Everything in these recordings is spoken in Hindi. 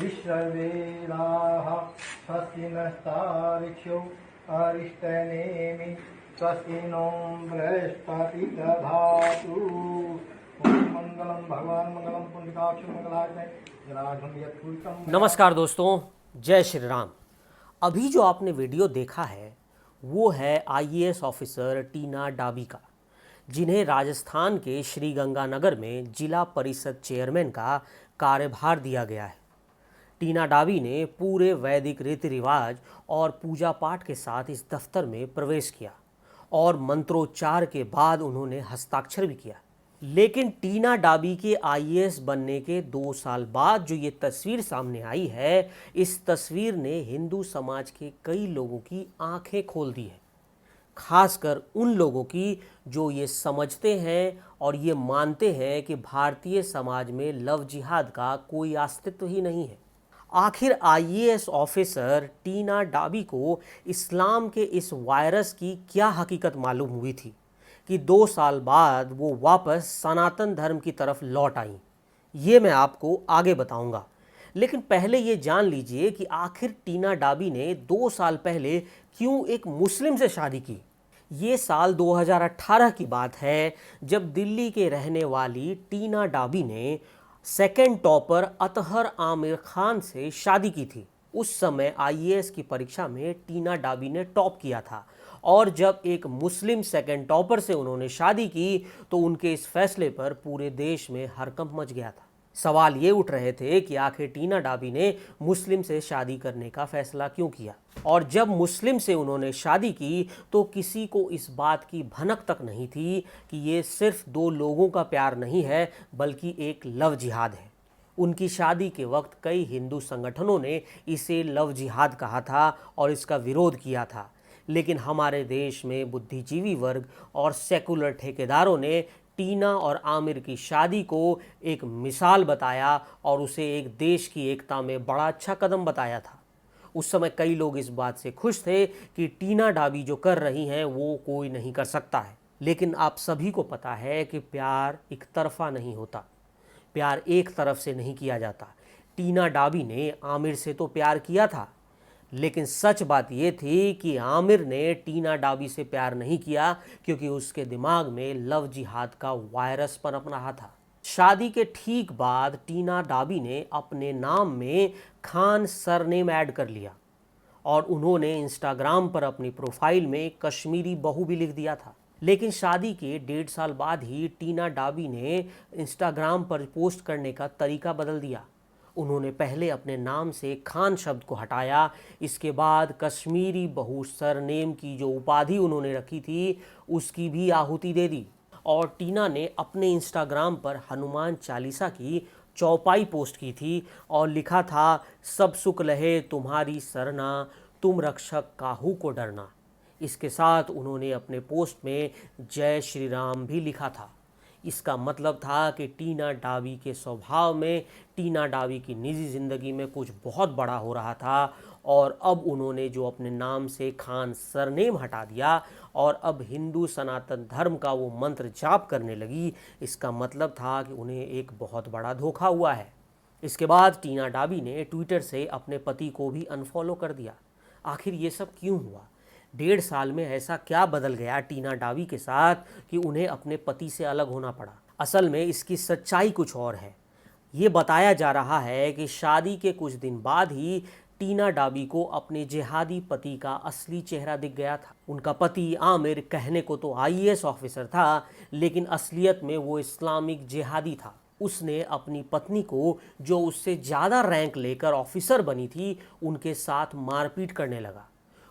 विश्ववेदाः स्वस्ति नस्तार्क्ष्यो अरिष्टनेमि स्वस्ति नो बृहस्पति दधातु। मंगलम भगवान मंगलम पुंडरीकाक्ष मंगलाय जनार्दन यत्कृतं। नमस्कार दोस्तों, जय श्री राम। अभी जो आपने वीडियो देखा है वो है आईएएस ऑफिसर टीना डाबी का, जिन्हें राजस्थान के श्रीगंगानगर में जिला परिषद चेयरमैन का कार्यभार दिया गया है। टीना डाबी ने पूरे वैदिक रीति रिवाज और पूजा पाठ के साथ इस दफ्तर में प्रवेश किया और मंत्रोच्चार के बाद उन्होंने हस्ताक्षर भी किया। लेकिन टीना डाबी के आईएएस बनने के 2 साल बाद जो ये तस्वीर सामने आई है, इस तस्वीर ने हिंदू समाज के कई लोगों की आंखें खोल दी है, खासकर उन लोगों की जो ये समझते हैं और ये मानते हैं कि भारतीय समाज में लव जिहाद का कोई अस्तित्व ही नहीं है। आखिर आईएएस ऑफिसर टीना डाबी को इस्लाम के इस वायरस की क्या हकीकत मालूम हुई थी कि 2 साल बाद वो वापस सनातन धर्म की तरफ लौट आई? ये मैं आपको आगे बताऊंगा, लेकिन पहले ये जान लीजिए कि आखिर टीना डाबी ने 2 साल पहले क्यों एक मुस्लिम से शादी की। ये साल 2018 की बात है, जब दिल्ली के रहने वाली टीना डाबी ने सेकंड टॉपर अतहर आमिर खान से शादी की थी। उस समय आईएएस की परीक्षा में टीना डाबी ने टॉप किया था और जब एक मुस्लिम सेकंड टॉपर से उन्होंने शादी की तो उनके इस फैसले पर पूरे देश में हड़कंप मच गया था। सवाल ये उठ रहे थे कि आखिर टीना डाबी ने मुस्लिम से शादी करने का फैसला क्यों किया, और जब मुस्लिम से उन्होंने शादी की तो किसी को इस बात की भनक तक नहीं थी कि ये सिर्फ 2 लोगों का प्यार नहीं है बल्कि एक लव जिहाद है। उनकी शादी के वक्त कई हिंदू संगठनों ने इसे लव जिहाद कहा था और इसका विरोध किया था, लेकिन हमारे देश में बुद्धिजीवी वर्ग और सेकुलर ठेकेदारों ने टीना और आमिर की शादी को एक मिसाल बताया और उसे एक देश की एकता में बड़ा अच्छा कदम बताया था। उस समय कई लोग इस बात से खुश थे कि टीना डाबी जो कर रही हैं वो कोई नहीं कर सकता है। लेकिन आप सभी को पता है कि प्यार एक तरफा नहीं होता, प्यार एक तरफ से नहीं किया जाता। टीना डाबी ने आमिर से तो प्यार किया था, लेकिन सच बात यह थी कि आमिर ने टीना डाबी से प्यार नहीं किया क्योंकि उसके दिमाग में लव जिहाद का वायरस पनप रहा था। शादी के ठीक बाद टीना डाबी ने अपने नाम में खान सरनेम ऐड कर लिया और उन्होंने इंस्टाग्राम पर अपनी प्रोफाइल में कश्मीरी बहू भी लिख दिया था। लेकिन शादी के 1.5 साल बाद ही टीना डाबी ने इंस्टाग्राम पर पोस्ट करने का तरीका बदल दिया। उन्होंने पहले अपने नाम से खान शब्द को हटाया, इसके बाद कश्मीरी बहू सरनेम की जो उपाधि उन्होंने रखी थी उसकी भी आहुति दे दी। और टीना ने अपने इंस्टाग्राम पर हनुमान चालीसा की चौपाई पोस्ट की थी और लिखा था, सब सुख लहे तुम्हारी सरना, तुम रक्षक काहू को डरना। इसके साथ उन्होंने अपने पोस्ट में जय श्री राम भी लिखा था। इसका मतलब था कि टीना डाबी के स्वभाव में, टीना डाबी की निजी ज़िंदगी में कुछ बहुत बड़ा हो रहा था और अब उन्होंने जो अपने नाम से खान सरनेम हटा दिया और अब हिंदू सनातन धर्म का वो मंत्र जाप करने लगी, इसका मतलब था कि उन्हें एक बहुत बड़ा धोखा हुआ है। इसके बाद टीना डाबी ने ट्विटर से अपने पति को भी अनफॉलो कर दिया। आखिर ये सब क्यों हुआ? 1.5 साल में ऐसा क्या बदल गया टीना डाबी के साथ कि उन्हें अपने पति से अलग होना पड़ा? असल में इसकी सच्चाई कुछ और है। ये बताया जा रहा है कि शादी के कुछ दिन बाद ही टीना डाबी को अपने जिहादी पति का असली चेहरा दिख गया था। उनका पति आमिर कहने को तो आईएएस ऑफिसर था, लेकिन असलियत में वो इस्लामिक जिहादी था। उसने अपनी पत्नी को, जो उससे ज़्यादा रैंक लेकर ऑफिसर बनी थी, उनके साथ मारपीट करने लगा,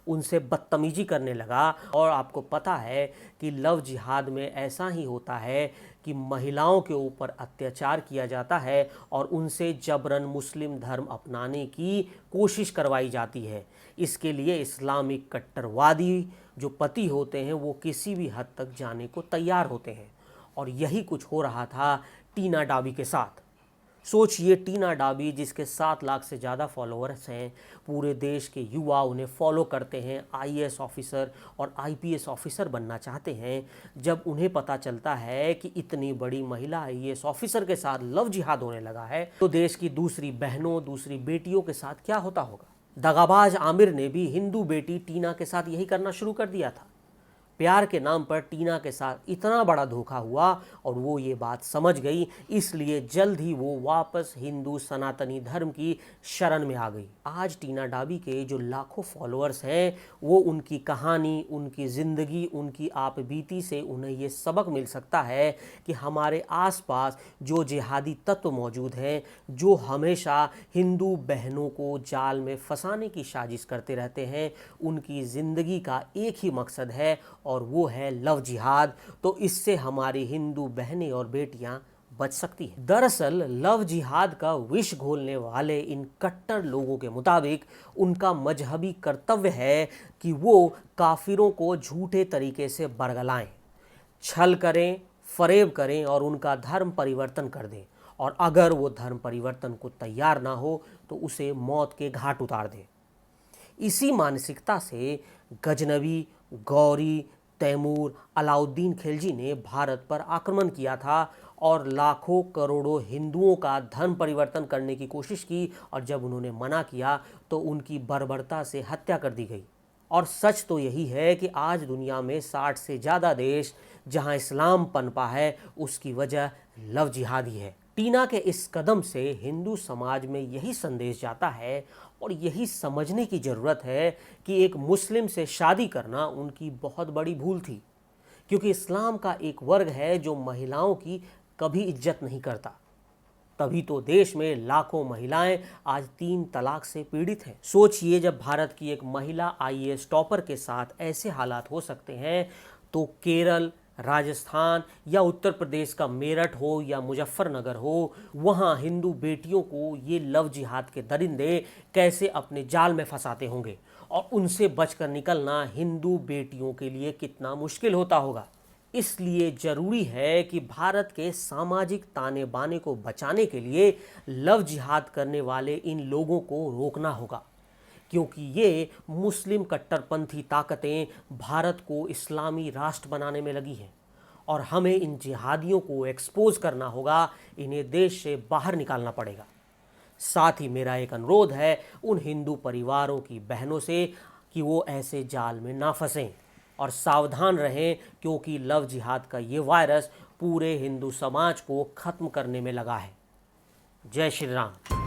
उनसे बदतमीजी करने लगा। और आपको पता है कि लव जिहाद में ऐसा ही होता है कि महिलाओं के ऊपर अत्याचार किया जाता है और उनसे जबरन मुस्लिम धर्म अपनाने की कोशिश करवाई जाती है। इसके लिए इस्लामिक कट्टरवादी जो पति होते हैं वो किसी भी हद तक जाने को तैयार होते हैं, और यही कुछ हो रहा था टीना डाबी के साथ। सोचिए टीना डाबी, जिसके 7 लाख से ज़्यादा फॉलोअर्स हैं, पूरे देश के युवा उन्हें फॉलो करते हैं, आईएएस ऑफिसर और आईपीएस ऑफिसर बनना चाहते हैं। जब उन्हें पता चलता है कि इतनी बड़ी महिला आईएएस ऑफिसर के साथ लव जिहाद होने लगा है, तो देश की दूसरी बहनों, दूसरी बेटियों के साथ क्या होता होगा। दगाबाज आमिर ने भी हिंदू बेटी टीना के साथ यही करना शुरू कर दिया था। प्यार के नाम पर टीना के साथ इतना बड़ा धोखा हुआ और वो ये बात समझ गई, इसलिए जल्द ही वो वापस हिंदू सनातनी धर्म की शरण में आ गई। आज टीना डाबी के जो लाखों फॉलोअर्स हैं, वो उनकी कहानी, उनकी ज़िंदगी, उनकी आपबीती से उन्हें ये सबक मिल सकता है कि हमारे आसपास जो जिहादी तत्व मौजूद हैं, जो हमेशा हिंदू बहनों को जाल में फंसाने की साजिश करते रहते हैं, उनकी ज़िंदगी का एक ही मकसद है और वो है लव जिहाद। तो इससे हमारी हिंदू बहनें और बेटियां बच सकती हैं। दरअसल लव जिहाद का विष घोलने वाले इन कट्टर लोगों के मुताबिक उनका मजहबी कर्तव्य है कि वो काफिरों को झूठे तरीके से बरगलाएं, छल करें, फरेब करें और उनका धर्म परिवर्तन कर दें, और अगर वो धर्म परिवर्तन को तैयार ना हो तो उसे मौत के घाट उतार दें। इसी मानसिकता से गजनवी, गौरी, तैमूर, अलाउद्दीन खिलजी ने भारत पर आक्रमण किया था और लाखों करोड़ों हिंदुओं का धर्म परिवर्तन करने की कोशिश की, और जब उन्होंने मना किया तो उनकी बर्बरता से हत्या कर दी गई। और सच तो यही है कि आज दुनिया में 60 से ज़्यादा देश जहां इस्लाम पनपा है, उसकी वजह लव जिहाद ही है। टीना के इस कदम से हिंदू समाज में यही संदेश जाता है और यही समझने की ज़रूरत है कि एक मुस्लिम से शादी करना उनकी बहुत बड़ी भूल थी, क्योंकि इस्लाम का एक वर्ग है जो महिलाओं की कभी इज्जत नहीं करता। तभी तो देश में लाखों महिलाएं आज 3 तलाक से पीड़ित हैं। सोचिए, जब भारत की एक महिला आईएएस टॉपर के साथ ऐसे हालात हो सकते हैं, तो केरल, राजस्थान या उत्तर प्रदेश का मेरठ हो या मुजफ्फरनगर हो, वहाँ हिंदू बेटियों को ये लव जिहाद के दरिंदे कैसे अपने जाल में फंसाते होंगे, और उनसे बचकर निकलना हिंदू बेटियों के लिए कितना मुश्किल होता होगा। इसलिए ज़रूरी है कि भारत के सामाजिक ताने बाने को बचाने के लिए लव जिहाद करने वाले इन लोगों को रोकना होगा, क्योंकि ये मुस्लिम कट्टरपंथी ताकतें भारत को इस्लामी राष्ट्र बनाने में लगी हैं, और हमें इन जिहादियों को एक्सपोज करना होगा, इन्हें देश से बाहर निकालना पड़ेगा। साथ ही मेरा एक अनुरोध है उन हिंदू परिवारों की बहनों से कि वो ऐसे जाल में ना फंसें और सावधान रहें, क्योंकि लव जिहाद का ये वायरस पूरे हिंदू समाज को खत्म करने में लगा है। जय श्री राम।